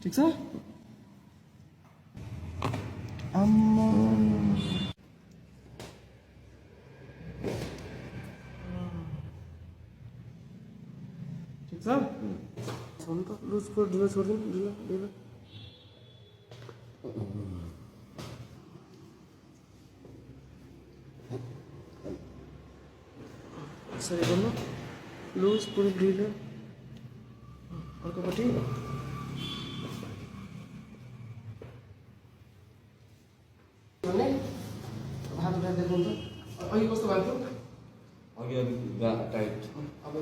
ठिक छ आम्मा ठिक छ छोड्नु त लुजको ढिलो छोडिदिनु ढिलो ढिलो यसरी गर्नु लुज पुरै ढिलो अर्कोपट्टि भने हात उठाएर देखाउनु त अघि कस्तो भएको थियो अघि अलिक टाइट अब